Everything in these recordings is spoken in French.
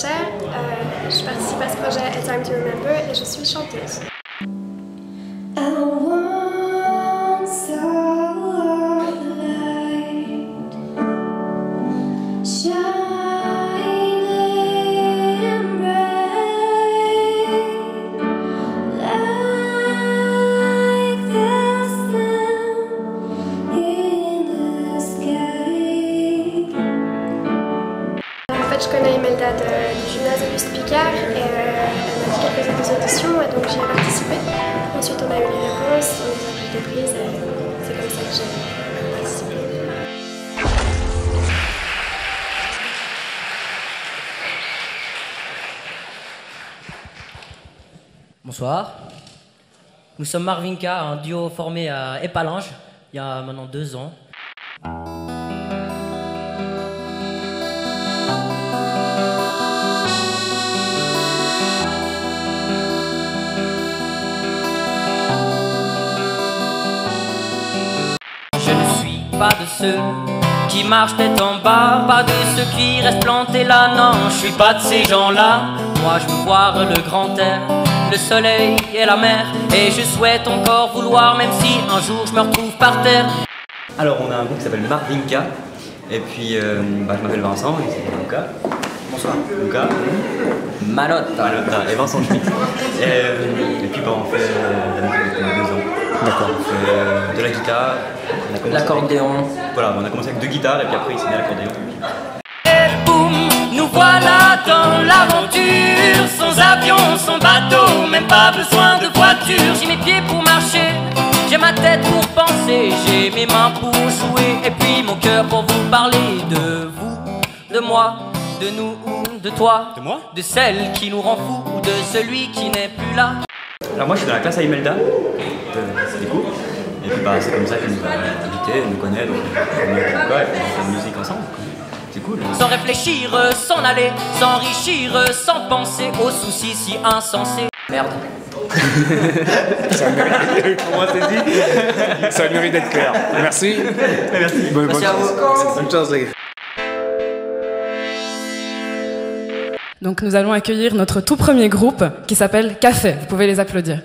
Blanchard. Je participe à ce projet A Time to Remember et je suis chanteuse. Je connais Imelda du gymnase Auguste Picard et elle m'a dit qu'elle faisait des auditions et donc j'y ai participé. Ensuite on a eu les réponses, on nous a pris des prises et c'est comme ça que j'ai participé. Bonsoir. Nous sommes Marvinka, un duo formé à Épalinges il y a maintenant 2 ans. Pas de ceux qui marchent tête en bas, pas de ceux qui restent plantés là, non, je suis pas de ces gens-là. Moi je veux voir le grand air, le soleil et la mer, et je souhaite encore vouloir, même si un jour je me retrouve par terre. Alors on a un groupe qui s'appelle Marvinka, et puis je m'appelle Vincent, et c'est Luca. Bonsoir. Luca. Malotta et Vincent Schmitt. Et puis on fait de la musique depuis 2 ans. D'accord. On fait de la guitare, L'accordéon. Voilà, on a commencé avec 2 guitares et puis après il s'est mis à l'accordéon. Et boum, nous voilà dans l'aventure, sans avion, sans bateau, même pas besoin de voiture. J'ai mes pieds pour marcher, j'ai ma tête pour penser, j'ai mes mains pour jouer, et puis mon cœur pour vous parler de vous, de moi, de nous ou de toi, De moi? de celle qui nous rend fous ou de celui qui n'est plus là. Alors moi je suis dans la classe à Imelda, c'était cool. Et puis c'est comme ça qu'elle nous a invités, elle nous connaît, donc on fait de la musique ensemble. C'est cool. Sans réfléchir, s'en aller, s'enrichir, sans penser aux soucis si insensés. Merde. Ça mérite, pour moi c'est dit, ça mérite d'être clair. Merci. Merci. Merci à vous. Bonne chance les gars. Donc nous allons accueillir notre tout premier groupe qui s'appelle Café. Vous pouvez les applaudir.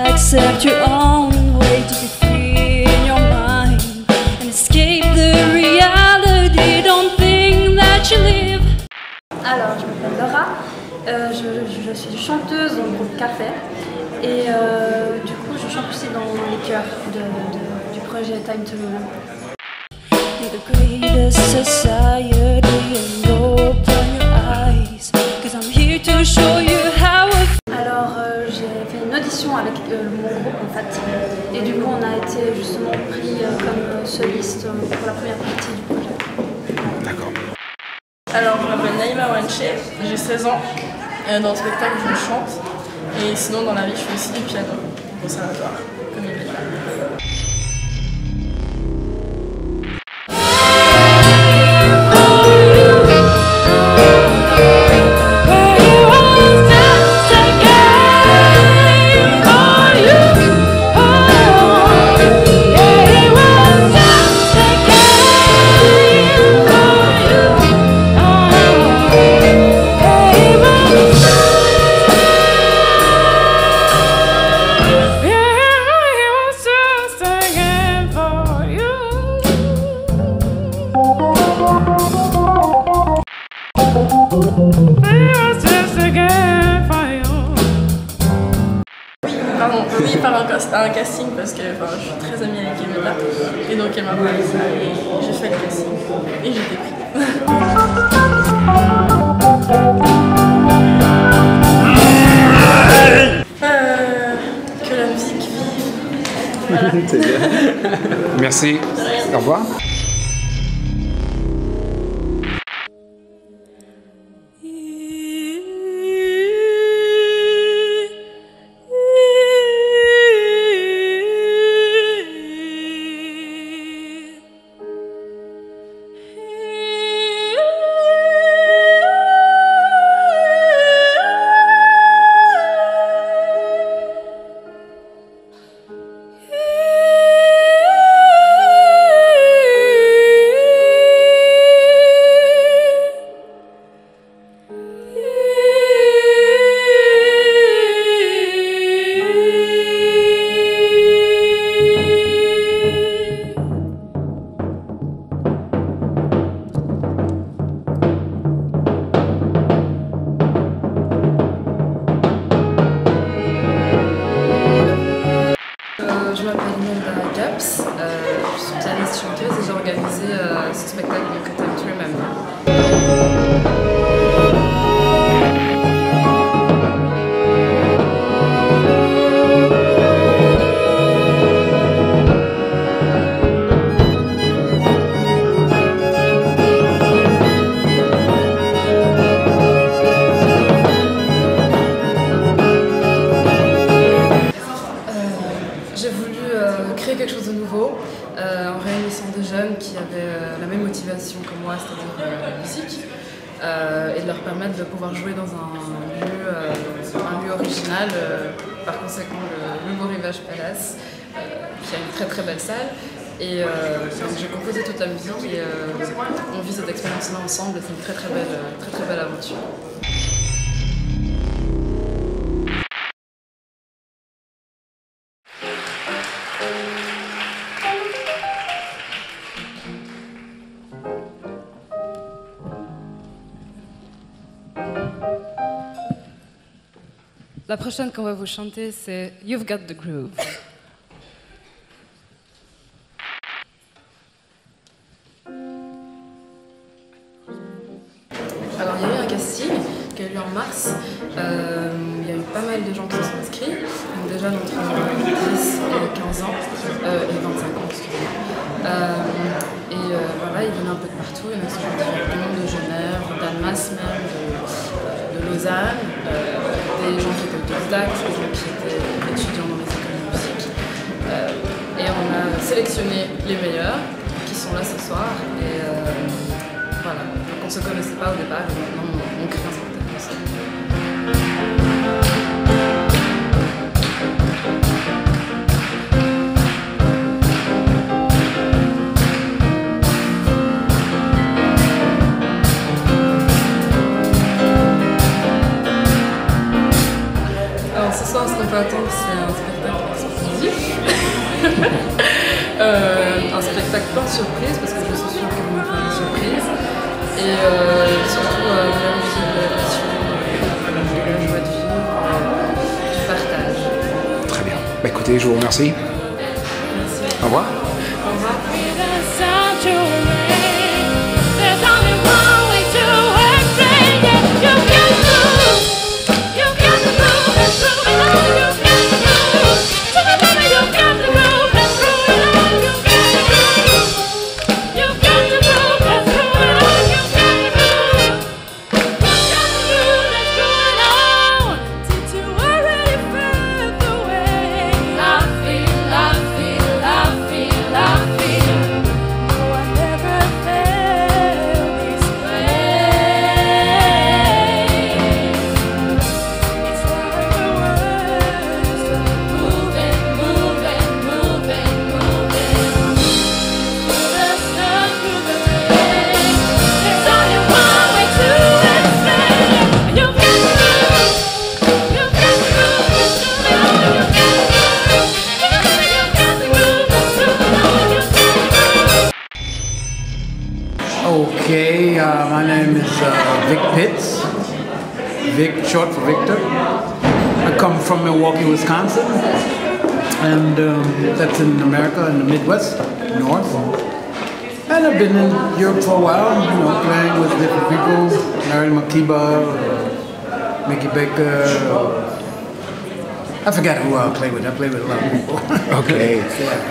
Accept your own way to be free in your mind and escape the reality. Don't think that you live. Alors, je m'appelle Laura, je suis chanteuse dans le groupe Café et du coup je chante aussi dans les chœurs du projet Time to Remember. The greatest society and open your eyes, 'cause I'm here to show you how I feel. Alors j'ai fait une audition avec mon groupe en fait et du coup on a été justement pris comme soliste pour la première partie du projet. D'accord. Alors je m'appelle Naïma Wanche, j'ai 16 ans, dans le spectacle je chante et sinon dans la vie je fais aussi du piano au conservatoire, comme il dit. Oui, par un casting parce que je suis très amie avec Imelda et donc elle m'a parlé de ça et j'ai fait le casting et j'ai été prise. Que la musique vive. Voilà. C'est bien. Merci. Au revoir. chanteuse et j'ai organisé ce spectacle que Time to Remember. J'ai voulu créer quelque chose de nouveau en réunissant des jeunes qui avaient la même motivation que moi, c'est-à-dire la musique, et de leur permettre de pouvoir jouer dans un lieu original, par conséquent le Nouveau Rivage Palace, qui a une très très belle salle. Et donc j'ai composé toute la musique et on vit cette expérience-là ensemble et c'est une très très belle aventure. La prochaine qu'on va vous chanter, c'est You've Got the Groove. Alors il y a eu un casting qui a eu lieu en mars. Il y a eu pas mal de gens qui se sont inscrits, donc déjà entre 10 et 15 ans et 25 ans, excusez-moi. Voilà, ils venaient un peu de partout, il y en a qui sont directement de Genève, d'Almas même, de Lausanne, des gens qui étaient autodidactes, des gens qui étaient étudiants dans les écoles de musique. Et on a sélectionné les meilleurs qui sont là ce soir. Et voilà, donc on ne se connaissait pas au départ et maintenant on crée un spectacle ensemble. Alors ce soir, ce qu'on peut attendre, c'est un spectacle exclusif. Un spectacle plein de surprises, parce que je suis sûre que vous me ferez des surprises. Et surtout de la musique, de la passion, de la joie de vivre, du partage. Très bien. Bah, écoutez, je vous remercie. Merci. Au revoir. Au revoir. Okay, my name is Vic Pitts. Vic, short for Victor. I come from Milwaukee, Wisconsin, and that's in America, in the Midwest, North. And I've been in Europe for a while, you know, playing with different people. Mary Makiba, Mickey Baker. I forgot who I play with. I play with a lot of people. Okay. Yeah.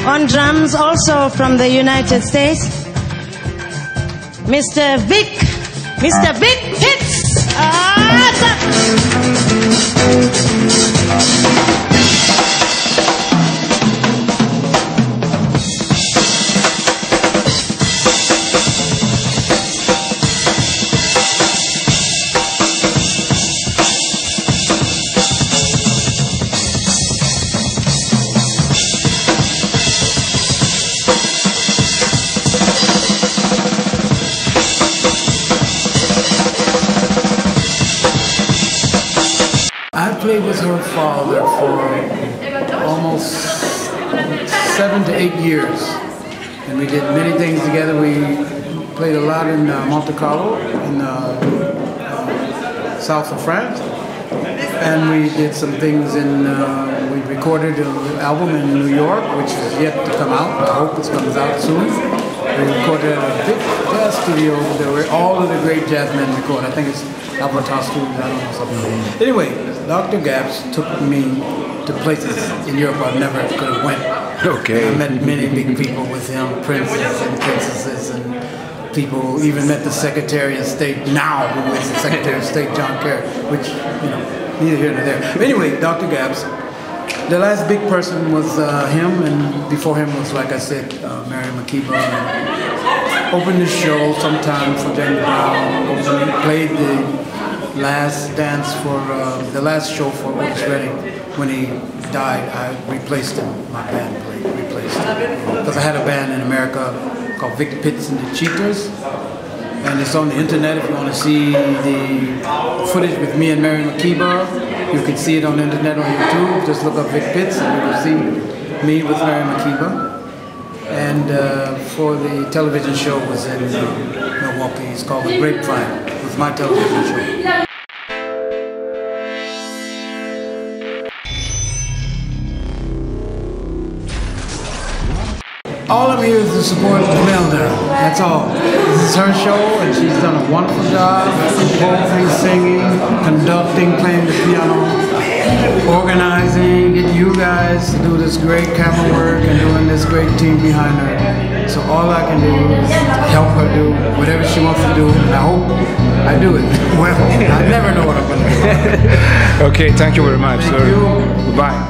On drums, also from the United States, Mr. Vic Pitts. played with her father for almost 7 to 8 years. And we did many things together. We played a lot in Monte Carlo, in south of France. And we did some things in, we recorded an album in New York, which is yet to come out. I hope it comes out soon. We recorded at a big jazz studio where all of the great jazz men record. I think it's Albertas Studios, I don't know, something. Anyway, Dr. Gaps took me to places in Europe I never could have went. Okay. I met many big people with him, princes and princesses and people, even met the Secretary of State now, who is the Secretary of State, John Kerry, which, you know, neither here nor there. But anyway, Dr. Gaps, the last big person was him, and before him was, like I said, Mary McKeeba. Opened the show sometime for James Brown, played the last dance for, the last show for Otis Redding. When he died, I replaced him, my band replaced him. Because I had a band in America called Vic Pitts and the Cheaters. And it's on the internet if you want to see the footage with me and Mary McKeeba. You can see it on the internet on YouTube. Just look up Vic Pitts and you will see me with Mary McKeeba. And for the television show was in Milwaukee. It's called The Grapevine. It was my television show. All I'm here is to support Imelda. That's all. This is her show, and she's done a wonderful job. Composing, singing, conducting, playing the piano, organizing, getting you guys to do this great camera work and doing this great team behind her. So all I can do is help her do whatever she wants to do, and I hope I do it well. I never know what I'm going to do. Okay, thank you very much, sir. Thank you. Bye.